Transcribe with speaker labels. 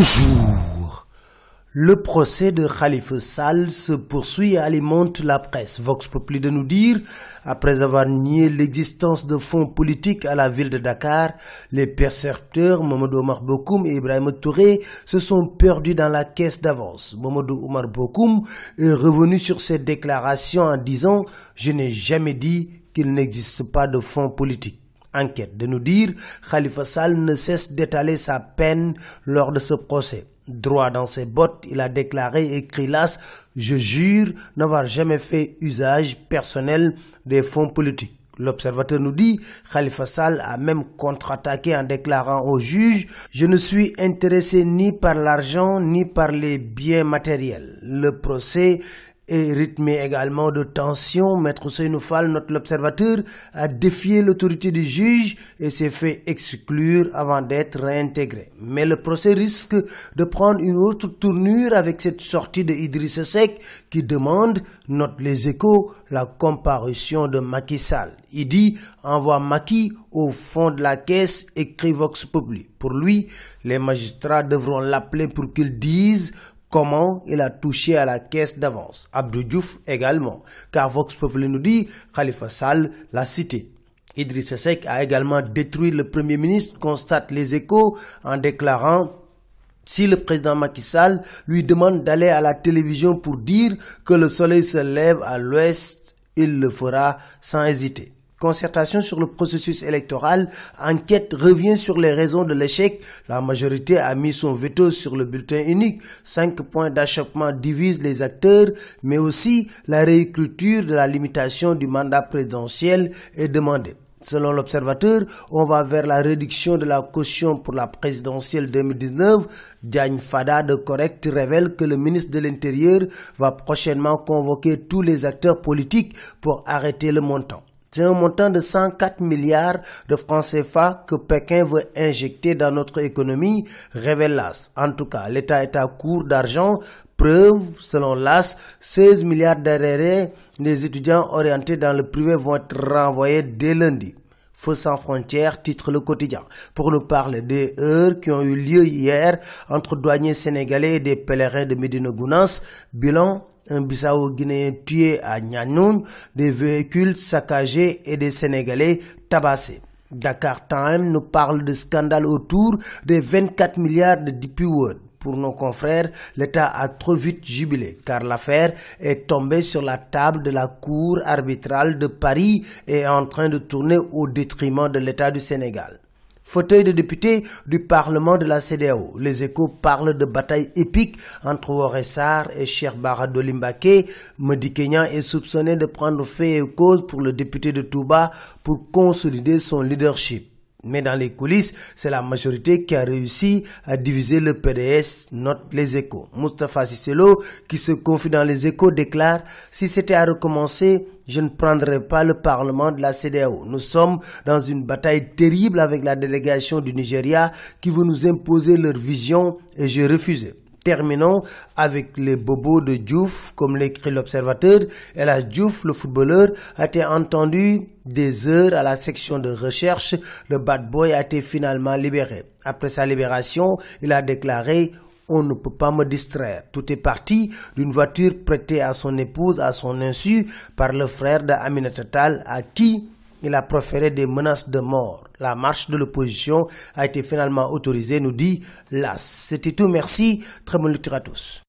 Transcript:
Speaker 1: Bonjour. Le procès de Khalifa Sall se poursuit et alimente la presse. Vox Populi de nous dire, après avoir nié l'existence de fonds politiques à la ville de Dakar, les percepteurs Mamadou Omar Bokoum et Ibrahima Touré se sont perdus dans la caisse d'avance. Mamadou Omar Bokoum est revenu sur ses déclarations en disant « Je n'ai jamais dit qu'il n'existe pas de fonds politiques ». Enquête de nous dire, Khalifa Sall ne cesse d'étaler sa peine lors de ce procès. Droit dans ses bottes, il a déclaré et écrit las « Je jure n'avoir jamais fait usage personnel des fonds politiques ». L'Observateur nous dit, Khalifa Sall a même contre-attaqué en déclarant au juge « Je ne suis intéressé ni par l'argent ni par les biens matériels ». Le procès est rythmé également de tension. Maître Ousseynou Fall, note l'Observateur, a défié l'autorité du juge et s'est fait exclure avant d'être réintégré. Mais le procès risque de prendre une autre tournure avec cette sortie de Idrissa Seck qui demande, note Les Échos, la comparution de Macky Sall. Il dit « Envoie Macky au fond de la caisse », écrit Vox Populi. Pour lui, les magistrats devront l'appeler pour qu'il dise comment il a touché à la caisse d'avance. Abdou Diouf également, car Vox Populi nous dit Khalifa Sall l'a cité. Idrissa Seck a également détruit le Premier ministre, constate Les Échos, en déclarant si le président Macky Sall lui demande d'aller à la télévision pour dire que le soleil se lève à l'ouest, il le fera sans hésiter. Concertation sur le processus électoral, enquête revient sur les raisons de l'échec. La majorité a mis son veto sur le bulletin unique. 5 points d'achoppement divisent les acteurs, mais aussi la réécriture de la limitation du mandat présidentiel est demandée. Selon l'Observateur, on va vers la réduction de la caution pour la présidentielle 2019. Diagne Fada de Correct révèle que le ministre de l'Intérieur va prochainement convoquer tous les acteurs politiques pour arrêter le montant. C'est un montant de 104 milliards de francs CFA que Pékin veut injecter dans notre économie, révèle l'AS. En tout cas, l'État est à court d'argent. Preuve, selon l'AS, 16 milliards d'arrêts des étudiants orientés dans le privé vont être renvoyés dès lundi. Feu sans frontières, titre Le Quotidien, pour nous parler des heurts qui ont eu lieu hier entre douaniers sénégalais et des pèlerins de Médina Gounass. Bilan, un Bissau-Guinéen tué à Nianoun, des véhicules saccagés et des Sénégalais tabassés. Dakar Time nous parle de scandale autour des 24 milliards de DP World. Pour nos confrères, l'État a trop vite jubilé car l'affaire est tombée sur la table de la Cour arbitrale de Paris et est en train de tourner au détriment de l'État du Sénégal. Fauteuil de député du Parlement de la CEDEAO. Les Échos parlent de bataille épique entre Woré Sarr et Cheikh Bara Dolly Mbacké. Madi Kenya est soupçonné de prendre fait et cause pour le député de Touba pour consolider son leadership. Mais dans les coulisses, c'est la majorité qui a réussi à diviser le PDS, note Les Échos. Moustapha Cissé Lo, qui se confie dans Les Échos, déclare « Si c'était à recommencer, je ne prendrais pas le Parlement de la CEDEAO. Nous sommes dans une bataille terrible avec la délégation du Nigeria qui veut nous imposer leur vision et j'ai refusé. » Terminons avec les bobos de Diouf, comme l'écrit l'Observateur. El Hadji Diouf, le footballeur, a été entendu des heures à la section de recherche. Le bad boy a été finalement libéré. Après sa libération, il a déclaré « On ne peut pas me distraire ». Tout est parti d'une voiture prêtée à son épouse à son insu par le frère d'Aminata Tall à qui il a proféré des menaces de mort. La marche de l'opposition a été finalement autorisée, nous dit l'AS. C'était tout, merci. Très bonne lecture à tous.